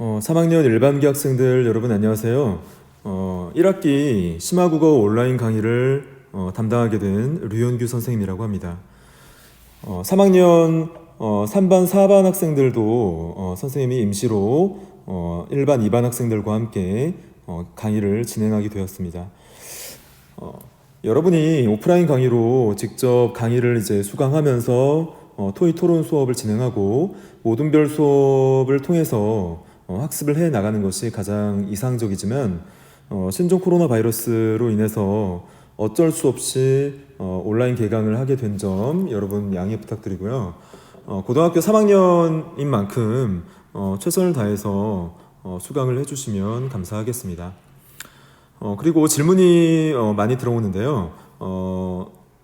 3학년 일반기 학생들 여러분 안녕하세요. 1학기 심화국어 온라인 강의를 담당하게 된 류현규 선생님이라고 합니다. 3학년 3반, 4반 학생들도 선생님이 임시로 1반, 2반 학생들과 함께 강의를 진행하게 되었습니다. 여러분이 오프라인 강의로 직접 강의를 이제 수강하면서 토익 토론 수업을 진행하고 모든별 수업을 통해서 학습을 해 나가는 것이 가장 이상적이지만 신종 코로나 바이러스로 인해서 어쩔 수 없이 온라인 개강을 하게 된 점 여러분 양해 부탁드리고요. 고등학교 3학년인 만큼 최선을 다해서 수강을 해주시면 감사하겠습니다. 그리고 질문이 많이 들어오는데요.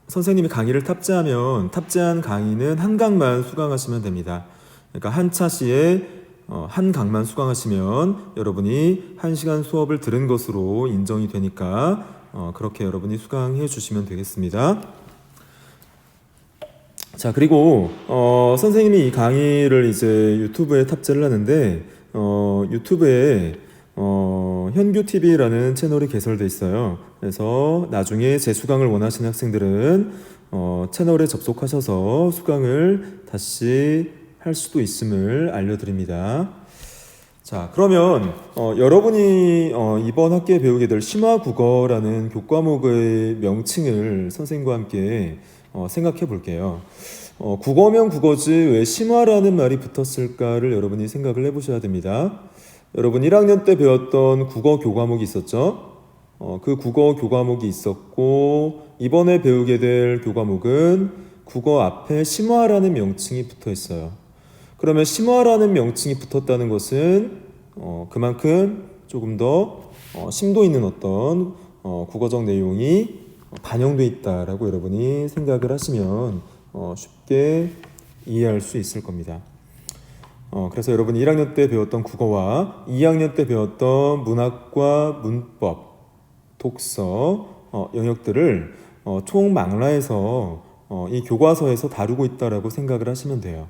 선생님이 강의를 탑재하면 탑재한 강의는 한 강만 수강하시면 됩니다. 그러니까 한 차시에 한 강만 수강하시면 여러분이 1시간 수업을 들은 것으로 인정이 되니까 그렇게 여러분이 수강해 주시면 되겠습니다. 자, 그리고 선생님이 이 강의를 이제 유튜브에 탑재를 하는데 유튜브에 현규TV라는 채널이 개설되어 있어요. 그래서 나중에 재수강을 원하시는 학생들은 채널에 접속하셔서 수강을 다시 할 수도 있음을 알려드립니다. 자, 그러면 여러분이 이번 학기에 배우게 될 심화국어라는 교과목의 명칭을 선생님과 함께 생각해 볼게요. 국어면 국어지 왜 심화라는 말이 붙었을까를 여러분이 생각을 해보셔야 됩니다. 여러분 1학년 때 배웠던 국어 교과목이 있었죠? 그 국어 교과목이 있었고 이번에 배우게 될 교과목은 국어 앞에 심화라는 명칭이 붙어 있어요. 그러면 심화라는 명칭이 붙었다는 것은 그만큼 조금 더 심도 있는 어떤 국어적 내용이 반영되어 있다라고 여러분이 생각을 하시면 쉽게 이해할 수 있을 겁니다. 그래서 여러분이 1학년 때 배웠던 국어와 2학년 때 배웠던 문학과 문법, 독서 영역들을 총망라해서 이 교과서에서 다루고 있다라고 생각을 하시면 돼요.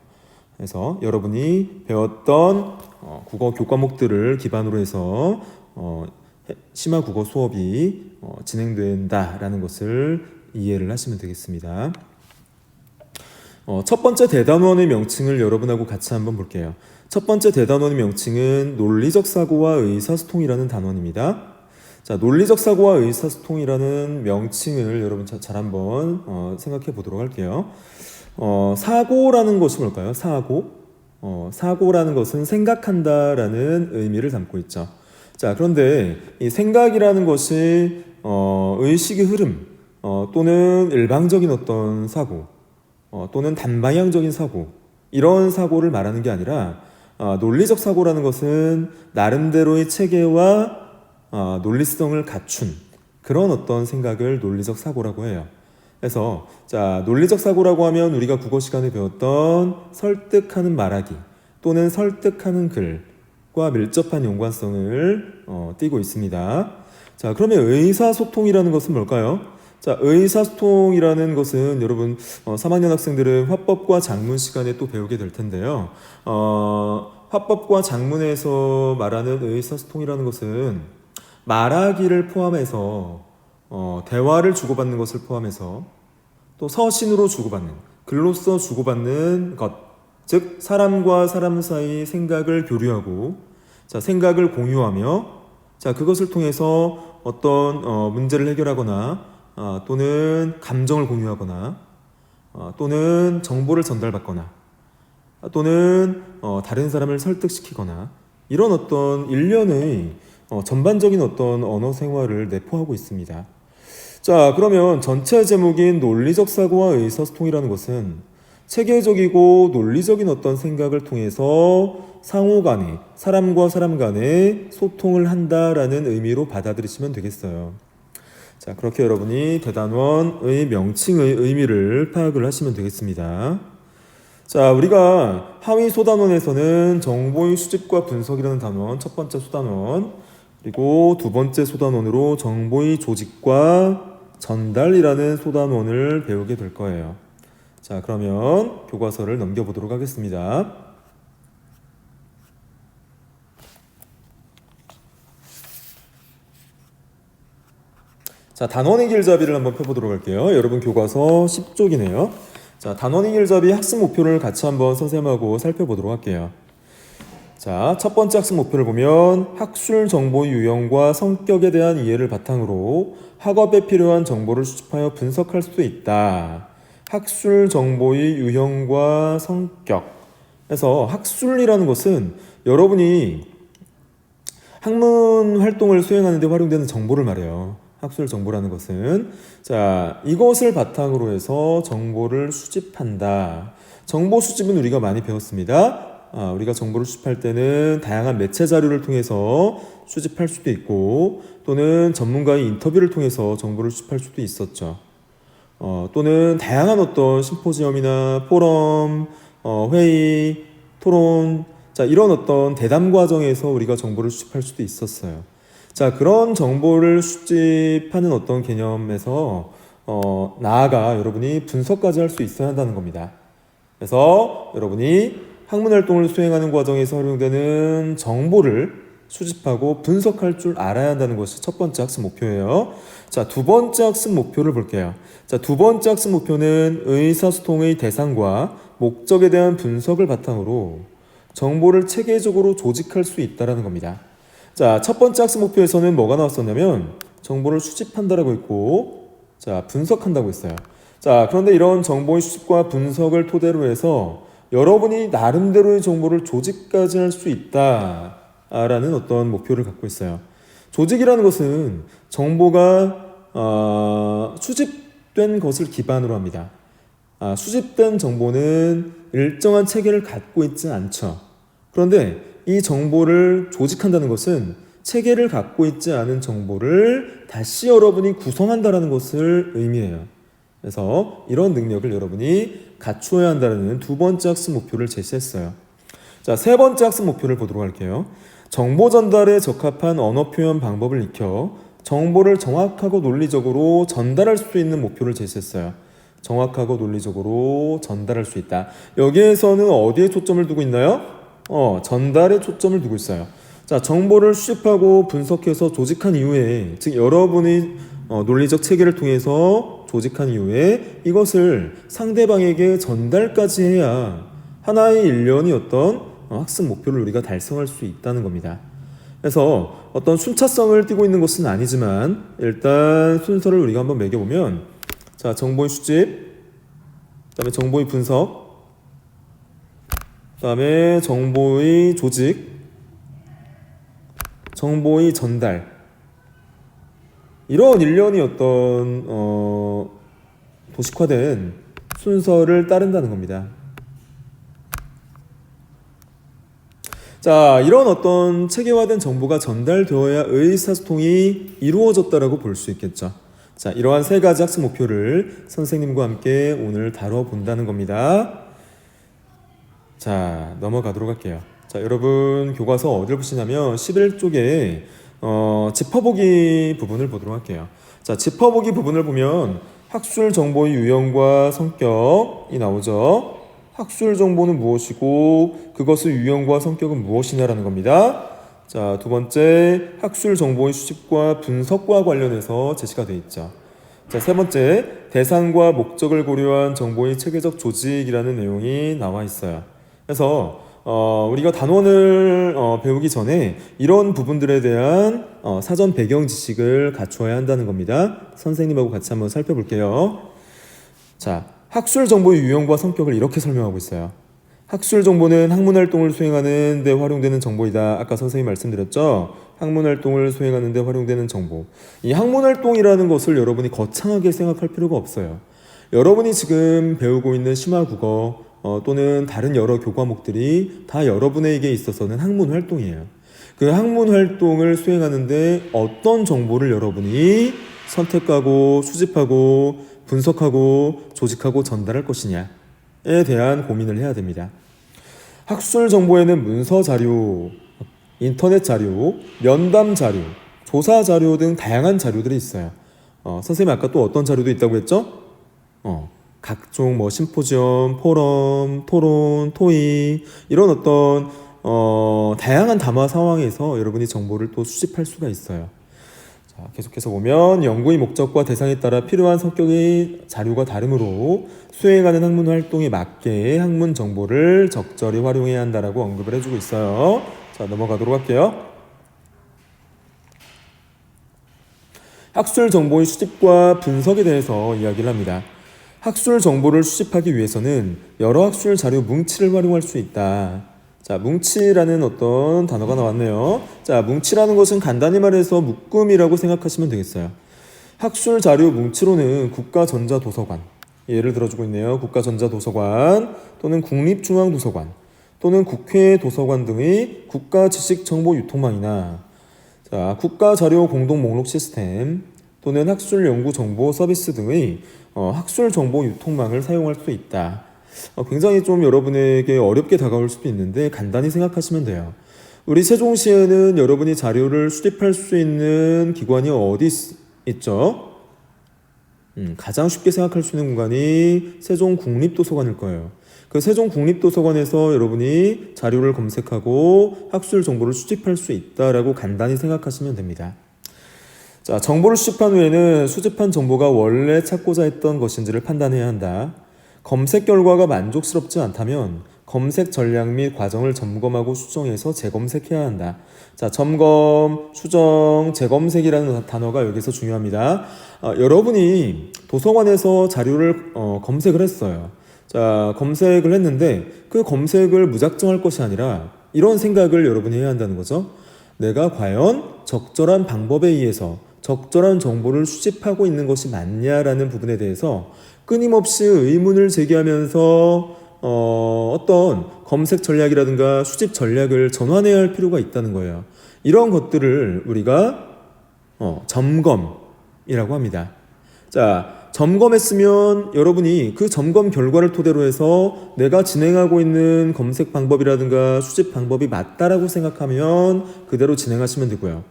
그래서 여러분이 배웠던 국어 교과목들을 기반으로 해서 심화 국어 수업이 진행된다라는 것을 이해를 하시면 되겠습니다. 첫 번째 대단원의 명칭을 여러분하고 같이 한번 볼게요. 첫 번째 대단원의 명칭은 논리적 사고와 의사소통이라는 단원입니다. 자, 논리적 사고와 의사소통이라는 명칭을 여러분 잘 한번 생각해 보도록 할게요. 사고라는 것이 뭘까요? 사고라는 것은 생각한다라는 의미를 담고 있죠. 자, 그런데 이 생각이라는 것이 의식의 흐름 또는 일방적인 어떤 사고 또는 단방향적인 사고 이런 사고를 말하는 게 아니라 논리적 사고라는 것은 나름대로의 체계와 논리성을 갖춘 그런 어떤 생각을 논리적 사고라고 해요. 그래서 자, 논리적 사고라고 하면 우리가 국어 시간에 배웠던 설득하는 말하기 또는 설득하는 글과 밀접한 연관성을 띠고 있습니다. 자, 그러면 의사소통이라는 것은 뭘까요? 자, 의사소통이라는 것은 여러분 3학년 학생들은 화법과 작문 시간에 또 배우게 될 텐데요. 화법과 작문에서 말하는 의사소통이라는 것은 말하기를 포함해서 대화를 주고받는 것을 포함해서 또 서신으로 주고받는, 글로써 주고받는 것, 즉 사람과 사람 사이 생각을 교류하고 자, 생각을 공유하며 자, 그것을 통해서 어떤 문제를 해결하거나 또는 감정을 공유하거나 또는 정보를 전달받거나 또는 다른 사람을 설득시키거나 이런 어떤 일련의 전반적인 어떤 언어 생활을 내포하고 있습니다. 자, 그러면 전체 제목인 논리적 사고와 의사소통이라는 것은 체계적이고 논리적인 어떤 생각을 통해서 상호 간에 사람과 사람 간에 소통을 한다라는 의미로 받아들이시면 되겠어요. 자, 그렇게 여러분이 대단원의 명칭의 의미를 파악을 하시면 되겠습니다. 자, 우리가 하위 소단원에서는 정보의 수집과 분석이라는 단원 첫 번째 소단원 그리고 두 번째 소단원으로 정보의 조직과 전달이라는 소단원을 배우게 될 거예요. 자, 그러면 교과서를 넘겨보도록 하겠습니다. 자, 단원의 길잡이를 한번 펴보도록 할게요. 여러분 교과서 10쪽이네요. 자, 단원의 길잡이 학습 목표를 같이 한번 선생님하고 살펴보도록 할게요. 자, 첫 번째 학습 목표를 보면 학술 정보의 유형과 성격에 대한 이해를 바탕으로 학업에 필요한 정보를 수집하여 분석할 수 있다. 학술 정보의 유형과 성격. 그래서 학술이라는 것은 여러분이 학문 활동을 수행하는 데 활용되는 정보를 말해요. 학술 정보라는 것은. 자, 이것을 바탕으로 해서 정보를 수집한다. 정보 수집은 우리가 많이 배웠습니다. 우리가 정보를 수집할 때는 다양한 매체 자료를 통해서 수집할 수도 있고, 또는 전문가의 인터뷰를 통해서 정보를 수집할 수도 있었죠. 또는 다양한 어떤 심포지엄이나 포럼, 회의, 토론, 자, 이런 어떤 대담 과정에서 우리가 정보를 수집할 수도 있었어요. 자, 그런 정보를 수집하는 어떤 개념에서 나아가 여러분이 분석까지 할 수 있어야 한다는 겁니다. 그래서 여러분이 학문 활동을 수행하는 과정에서 활용되는 정보를 수집하고 분석할 줄 알아야 한다는 것이 첫 번째 학습 목표예요. 자, 두 번째 학습 목표를 볼게요. 자, 두 번째 학습 목표는 의사소통의 대상과 목적에 대한 분석을 바탕으로 정보를 체계적으로 조직할 수 있다는 겁니다. 자, 첫 번째 학습 목표에서는 뭐가 나왔었냐면 정보를 수집한다라고 했고, 자, 분석한다고 했어요. 자, 그런데 이런 정보의 수집과 분석을 토대로 해서 여러분이 나름대로의 정보를 조직까지 할 수 있다라는 어떤 목표를 갖고 있어요. 조직이라는 것은 정보가 수집된 것을 기반으로 합니다. 수집된 정보는 일정한 체계를 갖고 있지 않죠. 그런데 이 정보를 조직한다는 것은 체계를 갖고 있지 않은 정보를 다시 여러분이 구성한다는 것을 의미해요. 그래서 이런 능력을 여러분이 갖추어야 한다는 두 번째 학습 목표를 제시했어요. 자, 세 번째 학습 목표를 보도록 할게요. 정보 전달에 적합한 언어 표현 방법을 익혀 정보를 정확하고 논리적으로 전달할 수 있는 목표를 제시했어요. 정확하고 논리적으로 전달할 수 있다. 여기에서는 어디에 초점을 두고 있나요? 전달에 초점을 두고 있어요. 자, 정보를 수집하고 분석해서 조직한 이후에, 즉 여러분이 논리적 체계를 통해서 조직한 이후에 이것을 상대방에게 전달까지 해야 하나의 일련의 어떤 학습 목표를 우리가 달성할 수 있다는 겁니다. 그래서 어떤 순차성을 띠고 있는 것은 아니지만 일단 순서를 우리가 한번 매겨보면, 자, 정보의 수집, 그다음에 정보의 분석, 그다음에 정보의 조직, 정보의 전달, 이런 일련의 어떤 도식화된 순서를 따른다는 겁니다. 자, 이런 어떤 체계화된 정보가 전달되어야 의사소통이 이루어졌다라고 볼 수 있겠죠. 자, 이러한 세 가지 학습 목표를 선생님과 함께 오늘 다뤄본다는 겁니다. 자, 넘어가도록 할게요. 자, 여러분 교과서 어디를 보시냐면 11쪽에 짚어보기 부분을 보도록 할게요. 자, 짚어보기 부분을 보면 학술 정보의 유형과 성격이 나오죠. 학술 정보는 무엇이고 그것의 유형과 성격은 무엇이냐라는 겁니다. 자, 두 번째, 학술 정보의 수집과 분석과 관련해서 제시가 되어 있죠. 자, 세 번째, 대상과 목적을 고려한 정보의 체계적 조직이라는 내용이 나와 있어요. 그래서 우리가 단원을 배우기 전에 이런 부분들에 대한 사전 배경 지식을 갖추어야 한다는 겁니다. 선생님하고 같이 한번 살펴볼게요. 자, 학술 정보의 유형과 성격을 이렇게 설명하고 있어요. 학술 정보는 학문 활동을 수행하는 데 활용되는 정보이다. 아까 선생님이 말씀드렸죠? 학문 활동을 수행하는 데 활용되는 정보. 이 학문 활동이라는 것을 여러분이 거창하게 생각할 필요가 없어요. 여러분이 지금 배우고 있는 심화국어 또는 다른 여러 교과목들이 다 여러분에게 있어서는 학문 활동이에요. 그 학문 활동을 수행하는데 어떤 정보를 여러분이 선택하고 수집하고 분석하고 조직하고 전달할 것이냐에 대한 고민을 해야 됩니다. 학술 정보에는 문서 자료, 인터넷 자료, 면담 자료, 조사 자료 등 다양한 자료들이 있어요. 선생님이 아까 또 어떤 자료도 있다고 했죠? 각종 심포지엄, 포럼, 토론, 토의 이런 어떤 다양한 담화 상황에서 여러분이 정보를 또 수집할 수가 있어요. 자, 계속해서 보면 연구의 목적과 대상에 따라 필요한 성격의 자료가 다르므로 수행하는 학문 활동에 맞게 학문 정보를 적절히 활용해야 한다라고 언급을 해주고 있어요. 자, 넘어가도록 할게요. 학술 정보의 수집과 분석에 대해서 이야기를 합니다. 학술 정보를 수집하기 위해서는 여러 학술 자료 뭉치를 활용할 수 있다. 자, 뭉치라는 어떤 단어가 나왔네요. 자, 뭉치라는 것은 간단히 말해서 묶음이라고 생각하시면 되겠어요. 학술 자료 뭉치로는 국가전자도서관, 예를 들어주고 있네요. 국가전자도서관 또는 국립중앙도서관 또는 국회 도서관 등의 국가지식정보유통망이나 자, 국가자료 공동 목록 시스템 또는 학술연구정보 서비스 등의 학술 정보 유통망을 사용할 수 있다. 굉장히 좀 여러분에게 어렵게 다가올 수도 있는데 간단히 생각하시면 돼요. 우리 세종시에는 여러분이 자료를 수집할 수 있는 기관이 어디 있죠? 가장 쉽게 생각할 수 있는 공간이 세종국립도서관일 거예요. 그 세종국립도서관에서 여러분이 자료를 검색하고 학술 정보를 수집할 수 있다라고 간단히 생각하시면 됩니다. 자, 정보를 수집한 후에는 수집한 정보가 원래 찾고자 했던 것인지를 판단해야 한다. 검색 결과가 만족스럽지 않다면 검색 전략 및 과정을 점검하고 수정해서 재검색해야 한다. 자, 점검, 수정, 재검색이라는 단어가 여기서 중요합니다. 여러분이 도서관에서 자료를 검색을 했어요. 자, 검색을 했는데 그 검색을 무작정 할 것이 아니라 이런 생각을 여러분이 해야 한다는 거죠. 내가 과연 적절한 방법에 의해서 적절한 정보를 수집하고 있는 것이 맞냐라는 부분에 대해서 끊임없이 의문을 제기하면서 어떤 검색 전략이라든가 수집 전략을 전환해야 할 필요가 있다는 거예요. 이런 것들을 우리가 점검이라고 합니다. 자, 점검했으면 여러분이 그 점검 결과를 토대로 해서 내가 진행하고 있는 검색 방법이라든가 수집 방법이 맞다라고 생각하면 그대로 진행하시면 되고요.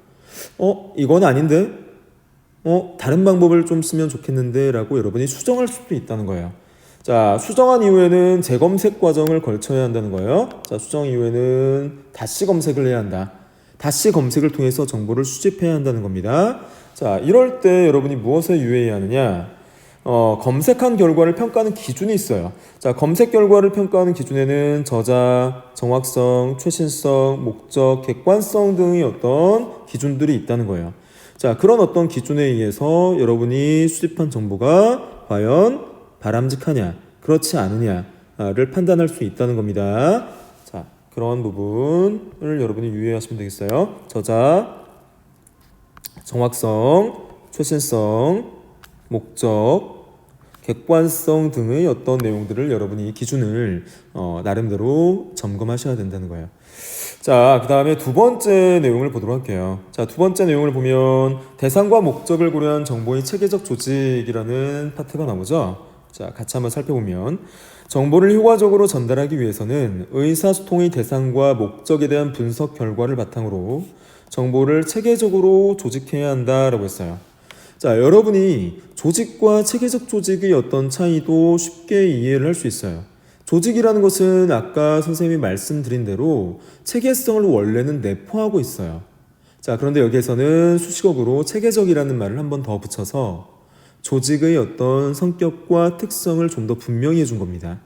이건 아닌데? 다른 방법을 좀 쓰면 좋겠는데 라고 여러분이 수정할 수도 있다는 거예요. 자, 수정한 이후에는 재검색 과정을 거쳐야 한다는 거예요. 자, 수정 이후에는 다시 검색을 해야 한다. 다시 검색을 통해서 정보를 수집해야 한다는 겁니다. 자, 이럴 때 여러분이 무엇에 유의해야 하느냐? 검색한 결과를 평가하는 기준이 있어요. 자, 검색 결과를 평가하는 기준에는 저자, 정확성, 최신성, 목적, 객관성 등의 어떤 기준들이 있다는 거예요. 자, 그런 어떤 기준에 의해서 여러분이 수집한 정보가 과연 바람직하냐, 그렇지 않으냐를 판단할 수 있다는 겁니다. 자, 그런 부분을 여러분이 유의하시면 되겠어요. 저자, 정확성, 최신성, 목적, 객관성 등의 어떤 내용들을 여러분이 기준을 나름대로 점검하셔야 된다는 거예요. 자, 그 다음에 두 번째 내용을 보도록 할게요. 자, 두 번째 내용을 보면 대상과 목적을 고려한 정보의 체계적 조직이라는 파트가 나오죠. 자, 같이 한번 살펴보면 정보를 효과적으로 전달하기 위해서는 의사소통의 대상과 목적에 대한 분석 결과를 바탕으로 정보를 체계적으로 조직해야 한다라고 했어요. 자, 여러분이 조직과 체계적 조직의 어떤 차이도 쉽게 이해를 할 수 있어요. 조직이라는 것은 아까 선생님이 말씀드린 대로 체계성을 원래는 내포하고 있어요. 자, 그런데 여기에서는 수식어로 체계적이라는 말을 한 번 더 붙여서 조직의 어떤 성격과 특성을 좀 더 분명히 해준 겁니다.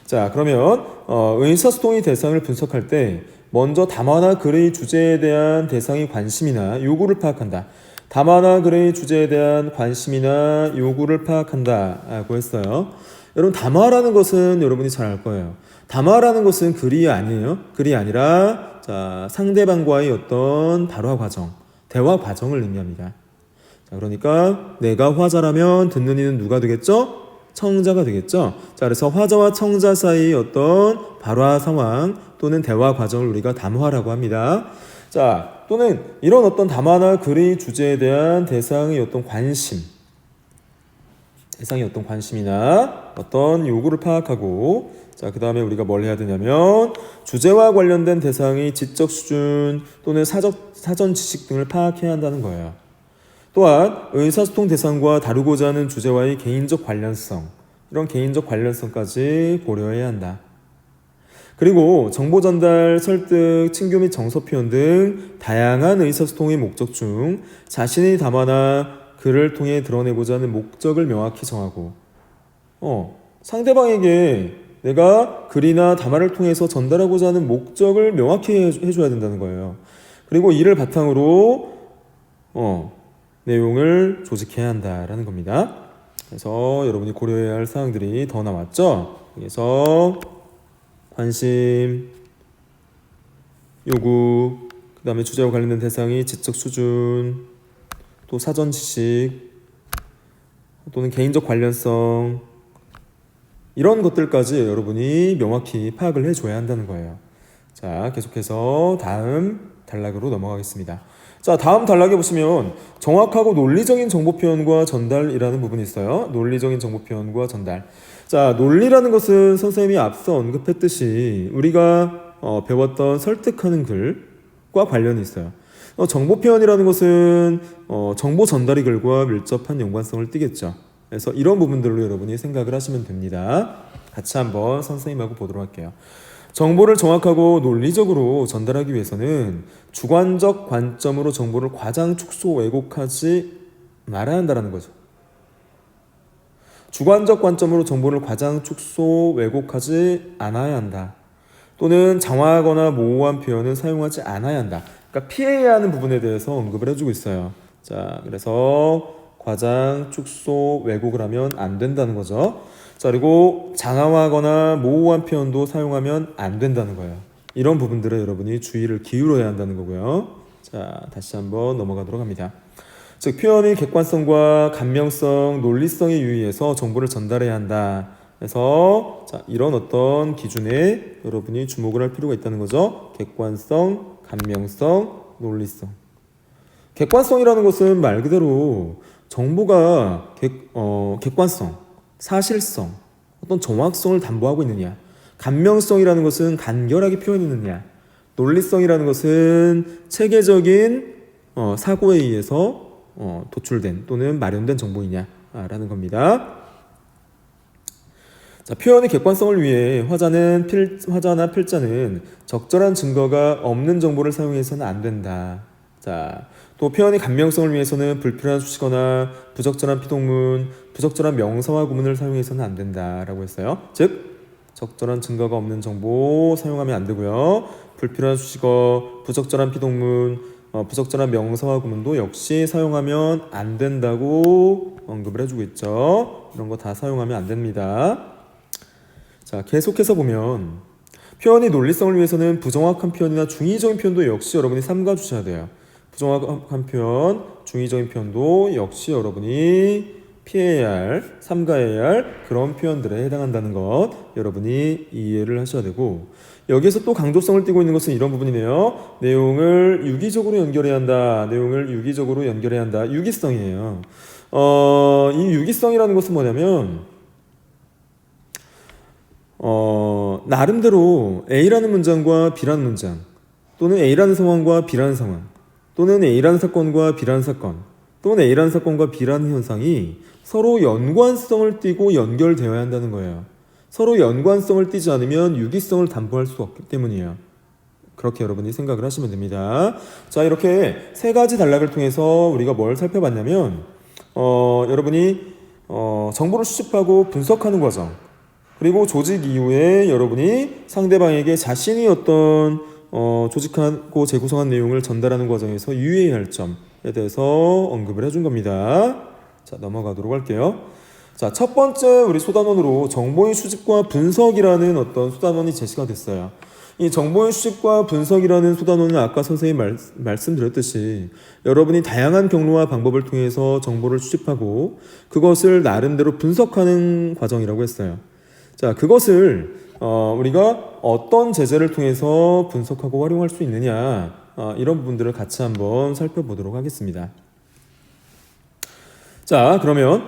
자, 그러면 의사소통의 대상을 분석할 때 먼저 담화나 글의 주제에 대한 대상의 관심이나 요구를 파악한다. 담화나 글의 주제에 대한 관심이나 요구를 파악한다라고 했어요. 여러분, 담화라는 것은 여러분이 잘 알 거예요. 담화라는 것은 글이 아니에요. 글이 아니라 자, 상대방과의 어떤 발화 과정, 대화 과정을 의미합니다. 자, 그러니까 내가 화자라면 듣는 이는 누가 되겠죠? 청자가 되겠죠. 자, 그래서 화자와 청자 사이의 어떤 발화 상황 또는 대화 과정을 우리가 담화라고 합니다. 자, 또는 이런 어떤 담화나 글의 주제에 대한 대상의 어떤 관심이나 어떤 요구를 파악하고, 자, 그 다음에 우리가 뭘 해야 되냐면 주제와 관련된 대상의 지적 수준 또는 사전 지식 등을 파악해야 한다는 거예요. 또한 의사소통 대상과 다루고자 하는 주제와의 개인적 관련성, 이런 개인적 관련성까지 고려해야 한다. 그리고 정보 전달, 설득, 친교 및 정서 표현 등 다양한 의사소통의 목적 중 자신의 담화나 글을 통해 드러내고자 하는 목적을 명확히 정하고 상대방에게 내가 글이나 담화를 통해서 전달하고자 하는 목적을 명확히 해줘야 된다는 거예요. 그리고 이를 바탕으로 내용을 조직해야 한다라는 겁니다. 그래서 여러분이 고려해야 할 사항들이 더 나왔죠. 그래서 관심, 요구, 그 다음에 주제와 관련된 대상이 지적 수준, 또 사전 지식, 또는 개인적 관련성, 이런 것들까지 여러분이 명확히 파악을 해줘야 한다는 거예요. 자, 계속해서 다음 단락으로 넘어가겠습니다. 자, 다음 단락에 보시면 정확하고 논리적인 정보 표현과 전달이라는 부분이 있어요. 논리적인 정보 표현과 전달. 자, 논리라는 것은 선생님이 앞서 언급했듯이 우리가 배웠던 설득하는 글과 관련이 있어요. 정보 표현이라는 것은 정보 전달의 글과 밀접한 연관성을 띠겠죠. 그래서 이런 부분들로 여러분이 생각을 하시면 됩니다. 같이 한번 선생님하고 보도록 할게요. 정보를 정확하고 논리적으로 전달하기 위해서는 주관적 관점으로 정보를 과장 축소 왜곡하지 말아야 한다는 거죠. 주관적 관점으로 정보를 과장 축소 왜곡하지 않아야 한다. 또는 장화하거나 모호한 표현은 사용하지 않아야 한다. 그러니까 피해야 하는 부분에 대해서 언급을 해주고 있어요. 자, 그래서 과장 축소 왜곡을 하면 안 된다는 거죠. 자, 그리고 장화하거나 모호한 표현도 사용하면 안 된다는 거예요. 이런 부분들에 여러분이 주의를 기울여야 한다는 거고요. 자, 다시 한번 넘어가도록 합니다. 즉, 표현의 객관성과 감명성, 논리성에 유의해서 정보를 전달해야 한다. 그래서 자, 이런 어떤 기준에 여러분이 주목을 할 필요가 있다는 거죠. 객관성, 감명성, 논리성. 객관성이라는 것은 말 그대로 정보가 객관성, 사실성, 어떤 정확성을 담보하고 있느냐. 감명성이라는 것은 간결하게 표현했느냐. 논리성이라는 것은 체계적인 사고에 의해서 도출된 또는 마련된 정보이냐라는 겁니다. 자, 표현의 객관성을 위해 화자나 필자는 적절한 증거가 없는 정보를 사용해서는 안 된다. 자, 또 표현의 감명성을 위해서는 불필요한 수식어나 부적절한 피동문, 부적절한 명사와 구문을 사용해서는 안 된다라고 했어요. 즉, 적절한 증거가 없는 정보 사용하면 안 되고요. 불필요한 수식어, 부적절한 피동문, 부적절한 명사와 구문도 역시 사용하면 안 된다고 언급을 해주고 있죠. 이런 거 다 사용하면 안 됩니다. 자, 계속해서 보면 표현의 논리성을 위해서는 부정확한 표현이나 중의적인 표현도 역시 여러분이 삼가 주셔야 돼요. 부정확한 표현, 중의적인 표현도 역시 여러분이 피해야 할, 삼가해야 할 그런 표현들에 해당한다는 것 여러분이 이해를 하셔야 되고, 여기에서 또 강조성을 띠고 있는 것은 이런 부분이네요. 내용을 유기적으로 연결해야 한다. 내용을 유기적으로 연결해야 한다. 유기성이에요. 이 유기성이라는 것은 뭐냐면 나름대로 A라는 문장과 B라는 문장, 또는 A라는 상황과 B라는 상황, 또는 A라는 사건과 B라는 사건, 또는 A라는 사건과 B라는 현상이 서로 연관성을 띠고 연결되어야 한다는 거예요. 서로 연관성을 띠지 않으면 유기성을 담보할 수 없기 때문이에요. 그렇게 여러분이 생각을 하시면 됩니다. 자, 이렇게 세 가지 단락을 통해서 우리가 뭘 살펴봤냐면 여러분이 정보를 수집하고 분석하는 과정, 그리고 조직 이후에 여러분이 상대방에게 자신이 어떤 조직하고 재구성한 내용을 전달하는 과정에서 유의해야 할 점에 대해서 언급을 해준 겁니다. 자, 넘어가도록 할게요. 자, 첫 번째 우리 소단원으로 정보의 수집과 분석이라는 어떤 소단원이 제시가 됐어요. 이 정보의 수집과 분석이라는 소단원은 아까 선생님이 말씀드렸듯이 여러분이 다양한 경로와 방법을 통해서 정보를 수집하고 그것을 나름대로 분석하는 과정이라고 했어요. 자, 그것을 우리가 어떤 제재를 통해서 분석하고 활용할 수 있느냐, 이런 부분들을 같이 한번 살펴보도록 하겠습니다. 자, 그러면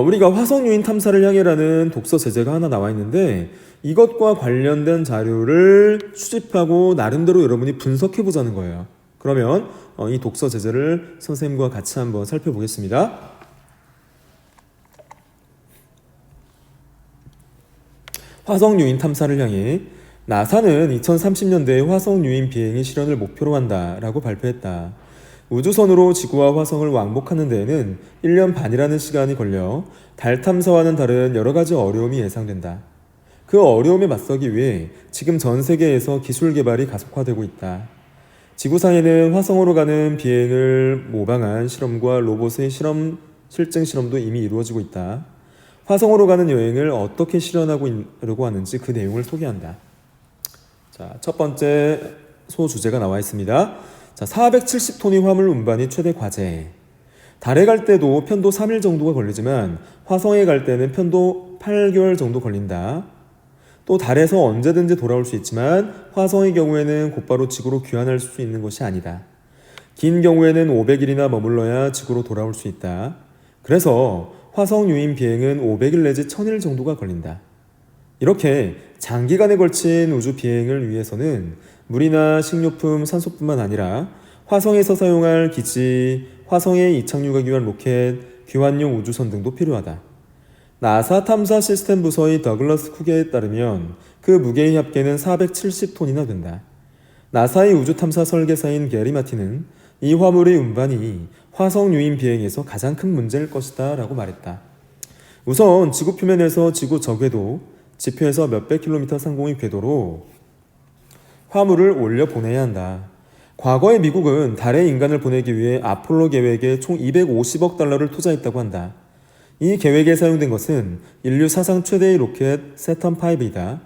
우리가 화성유인 탐사를 향해라는 독서 제재가 하나 나와 있는데 이것과 관련된 자료를 수집하고 나름대로 여러분이 분석해 보자는 거예요. 그러면 이 독서 제재를 선생님과 같이 한번 살펴보겠습니다. 화성유인 탐사를 향해 나사는 2030년대에 화성 유인 비행의 실현을 목표로 한다라고 발표했다. 우주선으로 지구와 화성을 왕복하는 데에는 1년 반이라는 시간이 걸려 달 탐사와는 다른 여러 가지 어려움이 예상된다. 그 어려움에 맞서기 위해 지금 전 세계에서 기술 개발이 가속화되고 있다. 지구상에는 화성으로 가는 비행을 모방한 실험과 로봇의 실증 실험도 이미 이루어지고 있다. 화성으로 가는 여행을 어떻게 실현하려고 하는지 그 내용을 소개한다. 자, 첫 번째 소주제가 나와 있습니다. 자, 470톤의 화물 운반이 최대 과제. 달에 갈 때도 편도 3일 정도가 걸리지만 화성에 갈 때는 편도 8개월 정도 걸린다. 또 달에서 언제든지 돌아올 수 있지만 화성의 경우에는 곧바로 지구로 귀환할 수 있는 것이 아니다. 긴 경우에는 500일이나 머물러야 지구로 돌아올 수 있다. 그래서 화성 유인 비행은 500일 내지 1000일 정도가 걸린다. 이렇게 장기간에 걸친 우주 비행을 위해서는 물이나 식료품, 산소뿐만 아니라 화성에서 사용할 기지, 화성에 이착륙하기 위한 로켓, 귀환용 우주선 등도 필요하다. 나사 탐사 시스템 부서의 더글러스 쿠게에 따르면 그 무게의 합계는 470톤이나 된다. 나사의 우주 탐사 설계사인 게리 마틴은 이 화물의 운반이 화성 유인 비행에서 가장 큰 문제일 것이다 라고 말했다. 우선 지구 표면에서 지구 저궤도, 지표에서 몇백 킬로미터 상공의 궤도로 화물을 올려 보내야 한다. 과거에 미국은 달에 인간을 보내기 위해 아폴로 계획에 총 250억 달러를 투자했다고 한다. 이 계획에 사용된 것은 인류 사상 최대의 로켓 세턴5이다.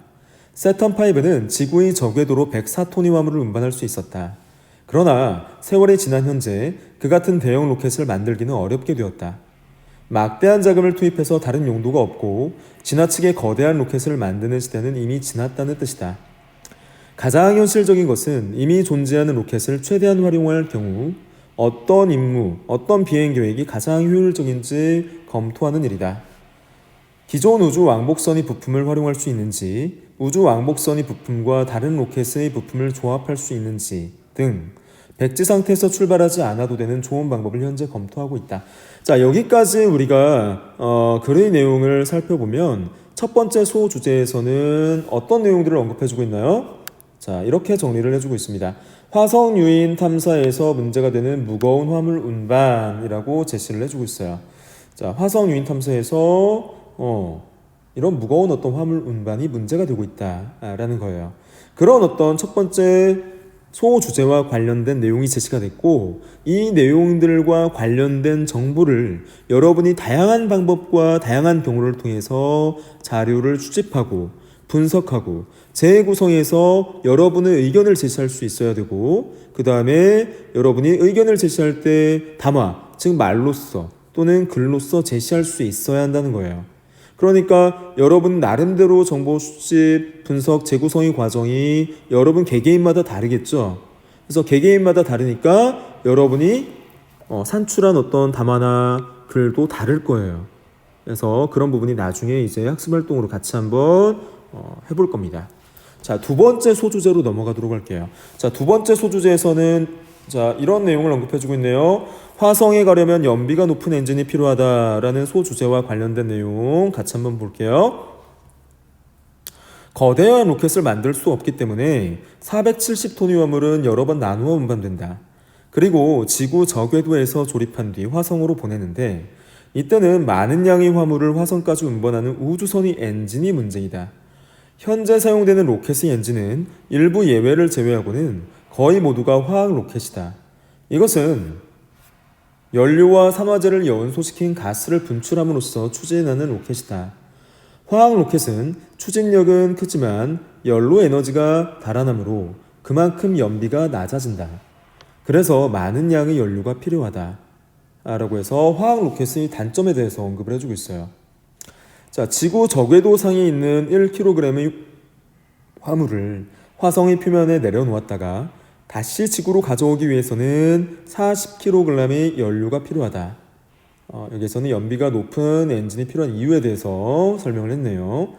세턴5는 지구의 저궤도로 104톤의 화물을 운반할 수 있었다. 그러나 세월이 지난 현재 그 같은 대형 로켓을 만들기는 어렵게 되었다. 막대한 자금을 투입해서 다른 용도가 없고 지나치게 거대한 로켓을 만드는 시대는 이미 지났다는 뜻이다. 가장 현실적인 것은 이미 존재하는 로켓을 최대한 활용할 경우 어떤 임무, 어떤 비행 계획이 가장 효율적인지 검토하는 일이다. 기존 우주 왕복선의 부품을 활용할 수 있는지, 우주 왕복선의 부품과 다른 로켓의 부품을 조합할 수 있는지 등 백지 상태에서 출발하지 않아도 되는 좋은 방법을 현재 검토하고 있다. 자, 여기까지 우리가 글의 내용을 살펴보면 첫 번째 소주제에서는 어떤 내용들을 언급해주고 있나요? 자, 이렇게 정리를 해주고 있습니다. 화성 유인 탐사에서 문제가 되는 무거운 화물 운반이라고 제시를 해주고 있어요. 자, 화성 유인 탐사에서 이런 무거운 어떤 화물 운반이 문제가 되고 있다라는 거예요. 그런 어떤 첫 번째 소주제와 관련된 내용이 제시가 됐고, 이 내용들과 관련된 정보를 여러분이 다양한 방법과 다양한 경로를 통해서 자료를 수집하고 분석하고 재구성해서 여러분의 의견을 제시할 수 있어야 되고, 그 다음에 여러분이 의견을 제시할 때 담화, 즉 말로써 또는 글로써 제시할 수 있어야 한다는 거예요. 그러니까 여러분 나름대로 정보 수집, 분석, 재구성의 과정이 여러분 개개인마다 다르겠죠. 그래서 개개인마다 다르니까 여러분이 산출한 어떤 담화나 글도 다를 거예요. 그래서 그런 부분이 나중에 이제 학습 활동으로 같이 한번 해볼 겁니다. 자, 두 번째 소주제로 넘어가도록 할게요. 자, 두 번째 소주제에서는 자, 이런 내용을 언급해주고 있네요. 화성에 가려면 연비가 높은 엔진이 필요하다라는 소주제와 관련된 내용 같이 한번 볼게요. 거대한 로켓을 만들 수 없기 때문에 470톤의 화물은 여러 번 나누어 운반된다. 그리고 지구 저궤도에서 조립한 뒤 화성으로 보내는데 이때는 많은 양의 화물을 화성까지 운반하는 우주선의 엔진이 문제이다. 현재 사용되는 로켓의 엔진은 일부 예외를 제외하고는 거의 모두가 화학 로켓이다. 이것은 연료와 산화제를 연소시킨 가스를 분출함으로써 추진하는 로켓이다. 화학 로켓은 추진력은 크지만 연료 에너지가 달아나므로 그만큼 연비가 낮아진다. 그래서 많은 양의 연료가 필요하다. 라고 해서 화학 로켓의 단점에 대해서 언급을 해주고 있어요. 자, 지구 저궤도상에 있는 1kg의 화물을 화성의 표면에 내려놓았다가 다시 지구로 가져오기 위해서는 40kg의 연료가 필요하다. 여기서는 연비가 높은 엔진이 필요한 이유에 대해서 설명을 했네요.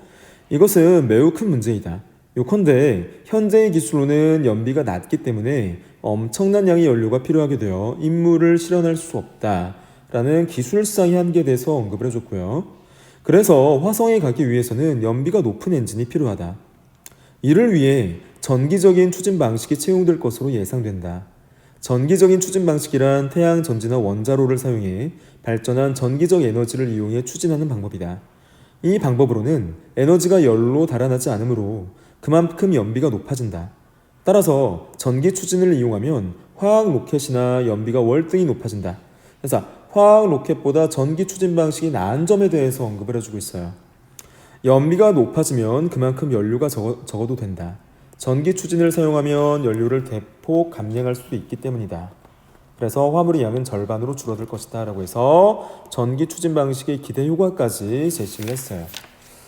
이것은 매우 큰 문제이다. 요컨대 현재의 기술로는 연비가 낮기 때문에 엄청난 양의 연료가 필요하게 되어 임무를 실현할 수 없다라는 기술상의 한계에 대해서 언급을 해줬고요. 그래서 화성에 가기 위해서는 연비가 높은 엔진이 필요하다. 이를 위해 전기적인 추진 방식이 채용될 것으로 예상된다. 전기적인 추진 방식이란 태양 전지나 원자로를 사용해 발전한 전기적 에너지를 이용해 추진하는 방법이다. 이 방법으로는 에너지가 열로 달아나지 않으므로 그만큼 연비가 높아진다. 따라서 전기 추진을 이용하면 화학 로켓이나 연비가 월등히 높아진다. 그래서 화학 로켓보다 전기 추진 방식이 나은 점에 대해서 언급을 해주고 있어요. 연비가 높아지면 그만큼 연료가 적어도 된다. 전기 추진을 사용하면 연료를 대폭 감량할 수 있기 때문이다. 그래서 화물의 양은 절반으로 줄어들 것이다 라고 해서 전기 추진 방식의 기대 효과까지 제시를 했어요.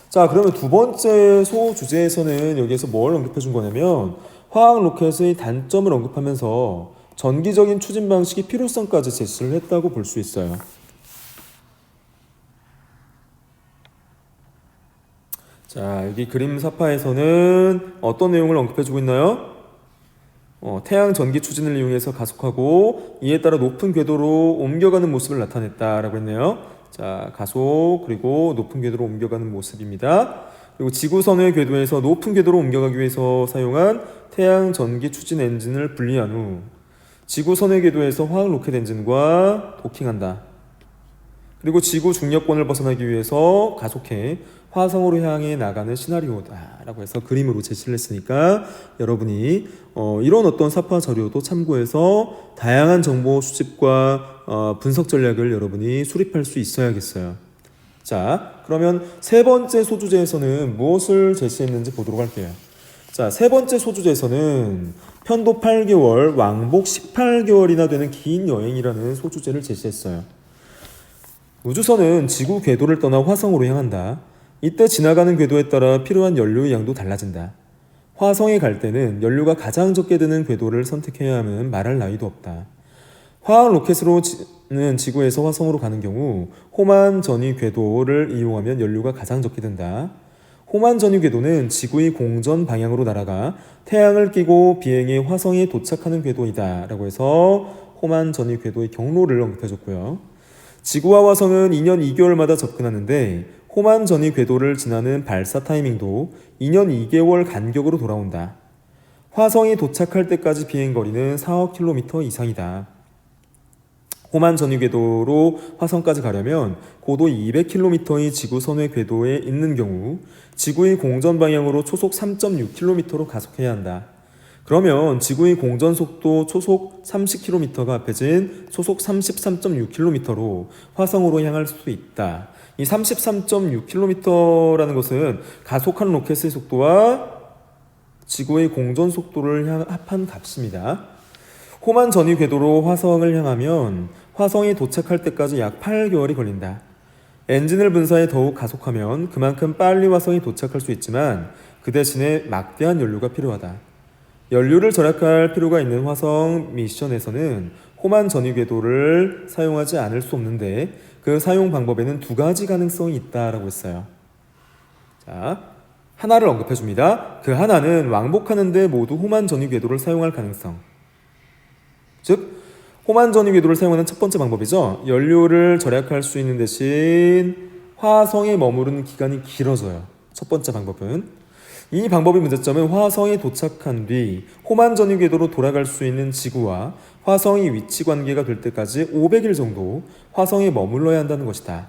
자, 그러면 두 번째 소주제에서는 여기에서 뭘 언급해 준 거냐면 화학 로켓의 단점을 언급하면서 전기적인 추진 방식의 필요성까지 제시를 했다고 볼 수 있어요. 자, 여기 그림 4파에서는 어떤 내용을 언급해주고 있나요? 태양 전기 추진을 이용해서 가속하고 이에 따라 높은 궤도로 옮겨가는 모습을 나타냈다라고 했네요. 자, 가속 그리고 높은 궤도로 옮겨가는 모습입니다. 그리고 지구선의 궤도에서 높은 궤도로 옮겨가기 위해서 사용한 태양 전기 추진 엔진을 분리한 후 지구선의 궤도에서 화학 로켓 엔진과 도킹한다. 그리고 지구 중력권을 벗어나기 위해서 가속해 화성으로 향해 나가는 시나리오다라고 해서 그림으로 제시를 했으니까 여러분이 이런 어떤 사파 자료도 참고해서 다양한 정보 수집과 분석 전략을 여러분이 수립할 수 있어야겠어요. 자, 그러면 세 번째 소주제에서는 무엇을 제시했는지 보도록 할게요. 자, 세 번째 소주제에서는 편도 8개월, 왕복 18개월이나 되는 긴 여행이라는 소주제를 제시했어요. 우주선은 지구 궤도를 떠나 화성으로 향한다. 이때 지나가는 궤도에 따라 필요한 연료의 양도 달라진다. 화성에 갈 때는 연료가 가장 적게 드는 궤도를 선택해야 하면 말할 나위도 없다. 화학 로켓으로는 지구에서 화성으로 가는 경우 호만 전위 궤도를 이용하면 연료가 가장 적게 든다. 호만 전위 궤도는 지구의 공전 방향으로 날아가 태양을 끼고 비행해 화성에 도착하는 궤도이다 라고 해서 호만 전위 궤도의 경로를 언급해줬고요. 지구와 화성은 2년 2개월마다 접근하는데 호만 전위 궤도를 지나는 발사 타이밍도 2년 2개월 간격으로 돌아온다. 화성에 도착할 때까지 비행거리는 4억 킬로미터 이상이다. 호만 전위 궤도로 화성까지 가려면 고도 200km의 지구 선외 궤도에 있는 경우 지구의 공전 방향으로 초속 3.6km로 가속해야 한다. 그러면 지구의 공전 속도 초속 30km가 합해진 초속 33.6km로 화성으로 향할 수 있다. 이 33.6km라는 것은 가속한 로켓의 속도와 지구의 공전 속도를 합한 값입니다. 호만 전위 궤도로 화성을 향하면 화성에 도착할 때까지 약 8개월이 걸린다. 엔진을 분사해 더욱 가속하면 그만큼 빨리 화성에 도착할 수 있지만 그 대신에 막대한 연료가 필요하다. 연료를 절약할 필요가 있는 화성 미션에서는 호만 전위 궤도를 사용하지 않을 수 없는데 그 사용 방법에는 두 가지 가능성이 있다라고 했어요. 자, 하나를 언급해 줍니다. 그 하나는 왕복하는데 모두 호만 전위 궤도를 사용할 가능성. 즉, 호만 전위 궤도를 사용하는 첫 번째 방법이죠. 연료를 절약할 수 있는 대신 화성에 머무르는 기간이 길어져요. 첫 번째 방법은. 이 방법의 문제점은 화성에 도착한 뒤 호만 전위 궤도로 돌아갈 수 있는 지구와 화성의 위치 관계가 될 때까지 500일 정도 화성에 머물러야 한다는 것이다.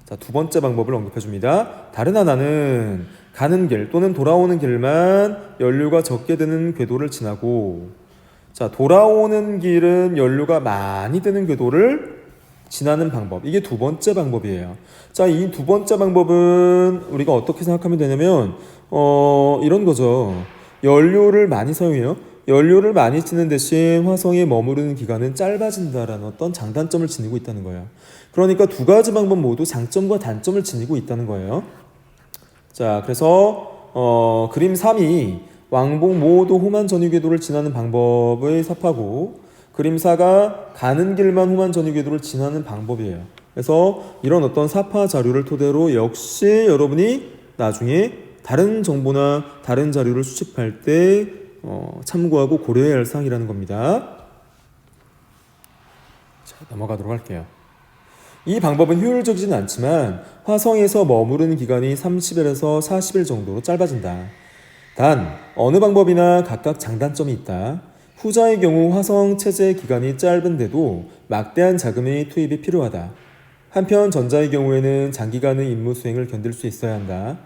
자, 두 번째 방법을 언급해 줍니다. 다른 하나는 가는 길 또는 돌아오는 길만 연료가 적게 드는 궤도를 지나고 자, 돌아오는 길은 연료가 많이 드는 궤도를 지나는 방법. 이게 두 번째 방법이에요. 자, 이 두 번째 방법은 우리가 어떻게 생각하면 되냐면 이런 거죠. 연료를 많이 사용해요. 연료를 많이 쓰는 대신 화성에 머무르는 기간은 짧아진다라는 어떤 장단점을 지니고 있다는 거예요. 그러니까 두 가지 방법 모두 장점과 단점을 지니고 있다는 거예요. 자, 그래서 그림 3이 왕복 모두 호만 전위 궤도를 지나는 방법의 삽하고 그림 4가 가는 길만 호만 전위 궤도를 지나는 방법이에요. 그래서 이런 어떤 사파 자료를 토대로 역시 여러분이 나중에 다른 정보나 다른 자료를 수집할 때 참고하고 고려해야 할 사항이라는 겁니다. 자, 넘어가도록 할게요. 이 방법은 효율적이진 않지만 화성에서 머무르는 기간이 30일에서 40일 정도로 짧아진다. 단 어느 방법이나 각각 장단점이 있다. 후자의 경우 화성 체제 기간이 짧은데도 막대한 자금의 투입이 필요하다. 한편 전자의 경우에는 장기간의 임무 수행을 견딜 수 있어야 한다.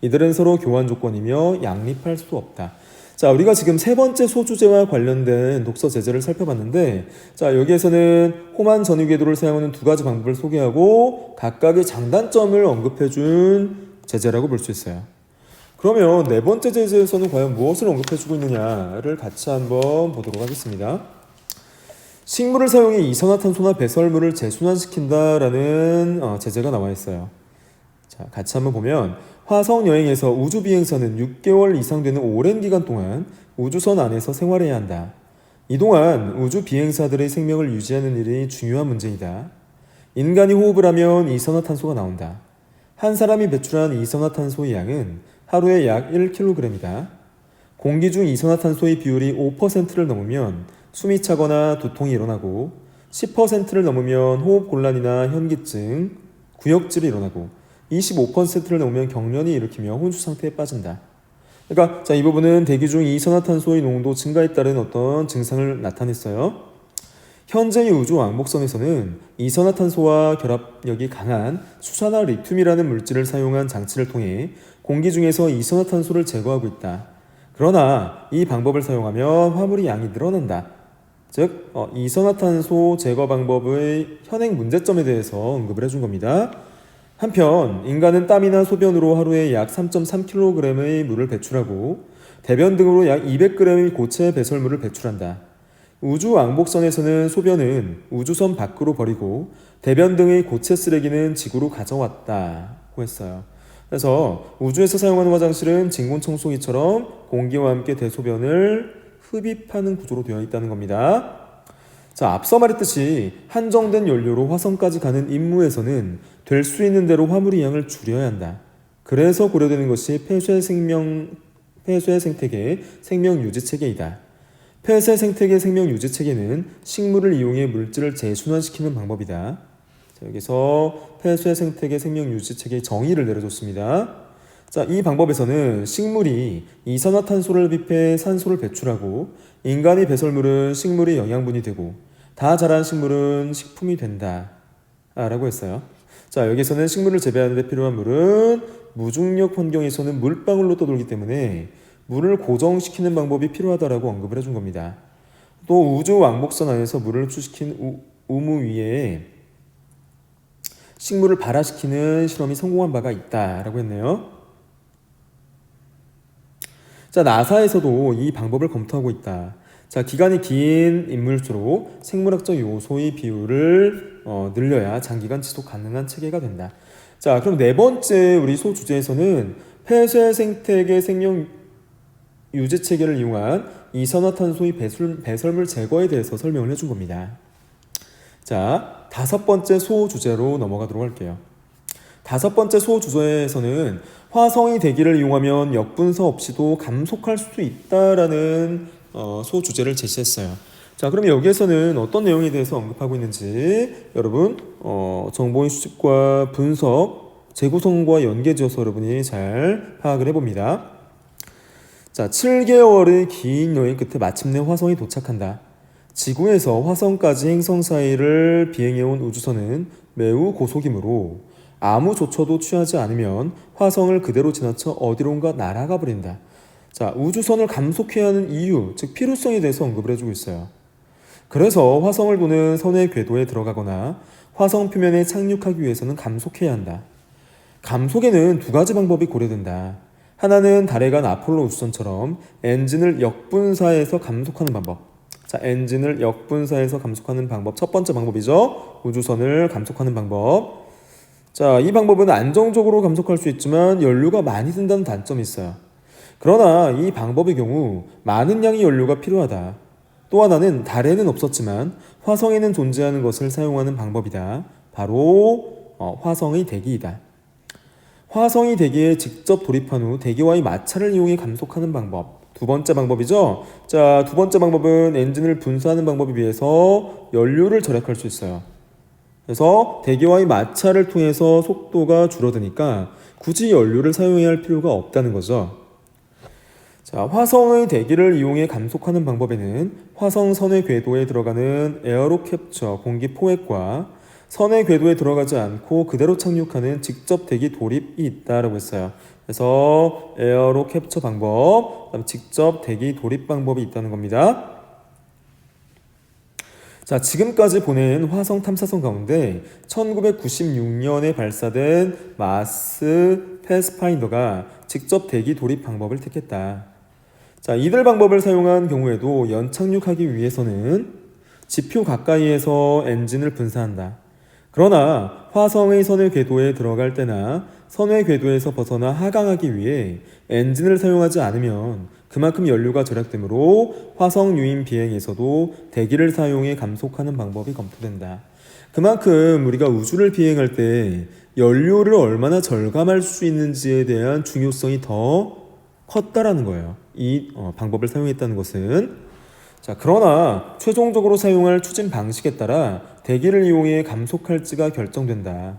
이들은 서로 교환 조건이며 양립할 수 없다. 자, 우리가 지금 세 번째 소주제와 관련된 독서 제재를 살펴봤는데, 자, 여기에서는 호만 전위 궤도를 사용하는 두 가지 방법을 소개하고 각각의 장단점을 언급해준 제재라고 볼 수 있어요. 그러면 네 번째 제재에서는 과연 무엇을 언급해주고 있느냐를 같이 한번 보도록 하겠습니다. 식물을 사용해 이산화탄소나 배설물을 재순환시킨다라는 제재가 나와 있어요. 자, 같이 한번 보면 화성 여행에서 우주 비행선은 6개월 이상 되는 오랜 기간 동안 우주선 안에서 생활해야 한다. 이동안 우주 비행사들의 생명을 유지하는 일이 중요한 문제이다. 인간이 호흡을 하면 이산화탄소가 나온다. 한 사람이 배출한 이산화탄소의 양은 하루에 약 1kg이다. 공기 중 이산화탄소의 비율이 5%를 넘으면 숨이 차거나 두통이 일어나고 10%를 넘으면 호흡곤란이나 현기증, 구역질이 일어나고 25%를 넘으면 경련이 일으키며 혼수 상태에 빠진다. 그러니까 자, 이 부분은 대기 중 이산화탄소의 농도 증가에 따른 어떤 증상을 나타냈어요. 현재의 우주 왕복선에서는 이산화탄소와 결합력이 강한 수산화 리튬이라는 물질을 사용한 장치를 통해 공기 중에서 이산화탄소를 제거하고 있다. 그러나 이 방법을 사용하면 화물의 양이 늘어난다. 즉 이산화탄소 제거 방법의 현행 문제점에 대해서 언급을 해준 겁니다. 한편 인간은 땀이나 소변으로 하루에 약 3.3kg의 물을 배출하고 대변 등으로 약 200g의 고체 배설물을 배출한다. 우주 왕복선에서는 소변은 우주선 밖으로 버리고 대변 등의 고체 쓰레기는 지구로 가져왔다고 했어요. 그래서 우주에서 사용하는 화장실은 진공청소기처럼 공기와 함께 대소변을 흡입하는 구조로 되어 있다는 겁니다. 자, 앞서 말했듯이 한정된 연료로 화성까지 가는 임무에서는 될 수 있는 대로 화물의 양을 줄여야 한다. 그래서 고려되는 것이 폐쇄 생태계의 생명 유지 체계이다. 폐쇄 생태계 생명 유지 체계는 식물을 이용해 물질을 재순환시키는 방법이다. 자, 여기서 폐쇄 생태계 생명 유지 체계의 정의를 내려줬습니다. 자, 이 방법에서는 식물이 이산화탄소를 흡입해 산소를 배출하고 인간의 배설물은 식물의 영양분이 되고 다 자란 식물은 식품이 된다 라고 했어요. 자, 여기서는 식물을 재배하는 데 필요한 물은 무중력 환경에서는 물방울로 떠돌기 때문에 물을 고정시키는 방법이 필요하다라고 언급을 해준 겁니다. 또 우주 왕복선 안에서 물을 흡수시킨 우무 위에 식물을 발화시키는 실험이 성공한 바가 있다라고 했네요. 자, 나사에서도 이 방법을 검토하고 있다. 자, 기간이 긴 인물수록 생물학적 요소의 비율을 늘려야 장기간 지속 가능한 체계가 된다. 자, 그럼 네 번째 우리 소주제에서는 폐쇄 생태계 생명 유지 체계를 이용한 이산화탄소의 배설물 제거에 대해서 설명을 해준 겁니다. 자, 다섯 번째 소주제로 넘어가도록 할게요. 다섯 번째 소주제에서는 화성의 대기를 이용하면 역분서 없이도 감속할 수 있다라는 소주제를 제시했어요. 자, 그럼 여기에서는 어떤 내용에 대해서 언급하고 있는지 여러분 정보의 수집과 분석, 재구성과 연계지어서 여러분이 잘 파악을 해봅니다. 자, 7개월의 긴 여행 끝에 마침내 화성에 도착한다. 지구에서 화성까지 행성 사이를 비행해온 우주선은 매우 고속이므로 아무 조처도 취하지 않으면 화성을 그대로 지나쳐 어디론가 날아가 버린다. 자, 우주선을 감속해야 하는 이유, 즉 필요성에 대해서 언급을 해주고 있어요. 그래서 화성을 도는 선의 궤도에 들어가거나 화성 표면에 착륙하기 위해서는 감속해야 한다. 감속에는 두 가지 방법이 고려된다. 하나는 달에 간 아폴로 우주선처럼 엔진을 역분사해서 감속하는 방법. 자, 엔진을 역분사해서 감속하는 방법. 첫 번째 방법이죠. 우주선을 감속하는 방법. 자, 이 방법은 안정적으로 감속할 수 있지만 연료가 많이 든다는 단점이 있어요. 그러나 이 방법의 경우 많은 양의 연료가 필요하다. 또 하나는 달에는 없었지만 화성에는 존재하는 것을 사용하는 방법이다. 바로 화성의 대기이다. 화성의 대기에 직접 돌입한 후 대기와의 마찰을 이용해 감속하는 방법. 두 번째 방법이죠. 자, 두 번째 방법은 엔진을 분사하는 방법에 비해서 연료를 절약할 수 있어요. 그래서 대기와의 마찰을 통해서 속도가 줄어드니까 굳이 연료를 사용해야 할 필요가 없다는 거죠. 자, 화성의 대기를 이용해 감속하는 방법에는 화성 선의 궤도에 들어가는 에어로 캡처 공기 포획과 선의 궤도에 들어가지 않고 그대로 착륙하는 직접 대기 돌입이 있다라고 했어요. 그래서 에어로 캡처 방법, 그다음 직접 대기 돌입 방법이 있다는 겁니다. 자, 지금까지 보낸 화성 탐사선 가운데 1996년에 발사된 마스 패스파인더가 직접 대기 돌입 방법을 택했다. 자, 이들 방법을 사용한 경우에도 연착륙하기 위해서는 지표 가까이에서 엔진을 분사한다. 그러나 화성의 선의 궤도에 들어갈 때나 선의 궤도에서 벗어나 하강하기 위해 엔진을 사용하지 않으면 그만큼 연료가 절약되므로 화성 유인 비행에서도 대기를 사용해 감속하는 방법이 검토된다. 그만큼 우리가 우주를 비행할 때 연료를 얼마나 절감할 수 있는지에 대한 중요성이 더 컸다라는 거예요. 이 방법을 사용했다는 것은. 자, 그러나 최종적으로 사용할 추진 방식에 따라 대기를 이용해 감속할지가 결정된다.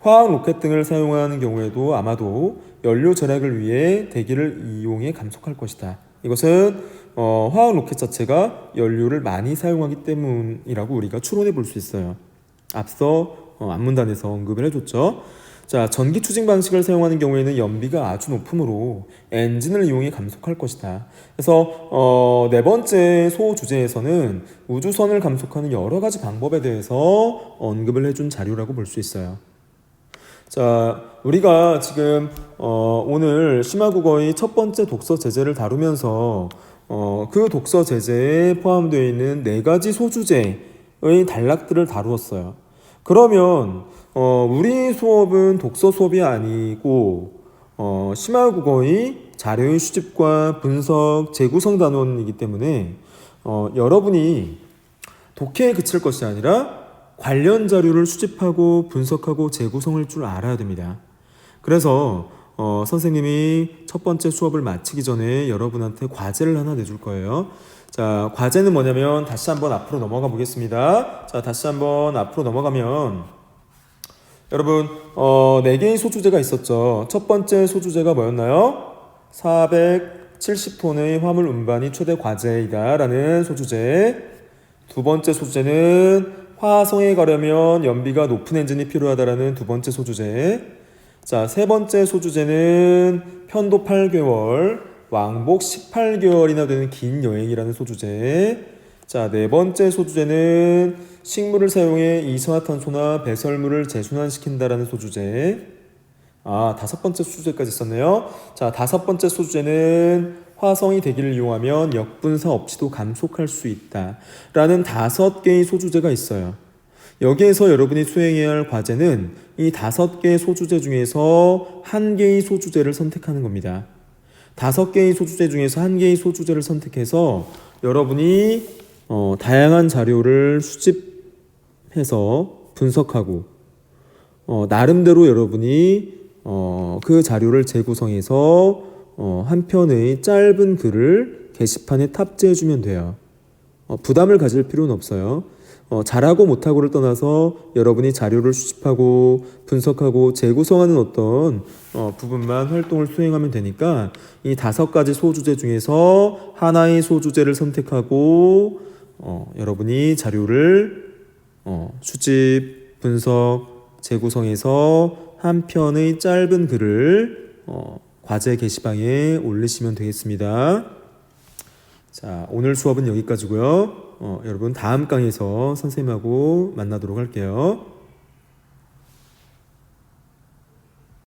화학 로켓 등을 사용하는 경우에도 아마도 연료 절약을 위해 대기를 이용해 감속할 것이다. 이것은 화학 로켓 자체가 연료를 많이 사용하기 때문이라고 우리가 추론해 볼 수 있어요. 앞서 앞문단에서 언급을 해줬죠. 자, 전기 추진 방식을 사용하는 경우에는 연비가 아주 높으므로 엔진을 이용해 감속할 것이다. 그래서 네 번째 소주제에서는 우주선을 감속하는 여러 가지 방법에 대해서 언급을 해준 자료라고 볼 수 있어요. 자, 우리가 지금 오늘 심화국어의 첫 번째 독서 제재를 다루면서 그 독서 제재에 포함되어 있는 네 가지 소주제의 단락들을 다루었어요. 그러면 우리 수업은 독서 수업이 아니고 심화국어의 자료의 수집과 분석, 재구성 단원이기 때문에 여러분이 독해에 그칠 것이 아니라 관련 자료를 수집하고 분석하고 재구성할 줄 알아야 됩니다. 그래서 선생님이 첫 번째 수업을 마치기 전에 여러분한테 과제를 하나 내줄 거예요. 자, 과제는 뭐냐면 다시 한번 앞으로 넘어가 보겠습니다. 자, 다시 한번 앞으로 넘어가면 여러분 4개의 소주제가 있었죠. 첫 번째 소주제가 뭐였나요? 470톤의 화물 운반이 최대 과제이다 라는 소주제. 두 번째 소주제는 화성에 가려면 연비가 높은 엔진이 필요하다라는 두 번째 소주제. 자, 세 번째 소주제는 편도 8개월, 왕복 18개월이나 되는 긴 여행이라는 소주제. 자, 네 번째 소주제는 식물을 사용해 이산화탄소나 배설물을 재순환시킨다라는 소주제. 다섯 번째 소주제까지 있었네요. 자, 다섯 번째 소주제는 화성이 대기를 이용하면 역분사 없이도 감속할 수 있다 라는 5개의 소주제가 있어요. 여기에서 여러분이 수행해야 할 과제는 이 5개의 소주제 중에서 1개의 소주제를 선택하는 겁니다. 5개의 소주제 중에서 1개의 소주제를 선택해서 여러분이 다양한 자료를 수집해서 분석하고 나름대로 여러분이 그 자료를 재구성해서 한 편의 짧은 글을 게시판에 탑재해주면 돼요. 부담을 가질 필요는 없어요. 잘하고 못하고를 떠나서 여러분이 자료를 수집하고 분석하고 재구성하는 어떤 부분만 활동을 수행하면 되니까 이 5가지 소주제 중에서 하나의 소주제를 선택하고 여러분이 자료를 수집, 분석, 재구성해서 한 편의 짧은 글을 과제 게시방에 올리시면 되겠습니다. 자, 오늘 수업은 여기까지고요. 여러분 다음 강의에서 선생님하고 만나도록 할게요.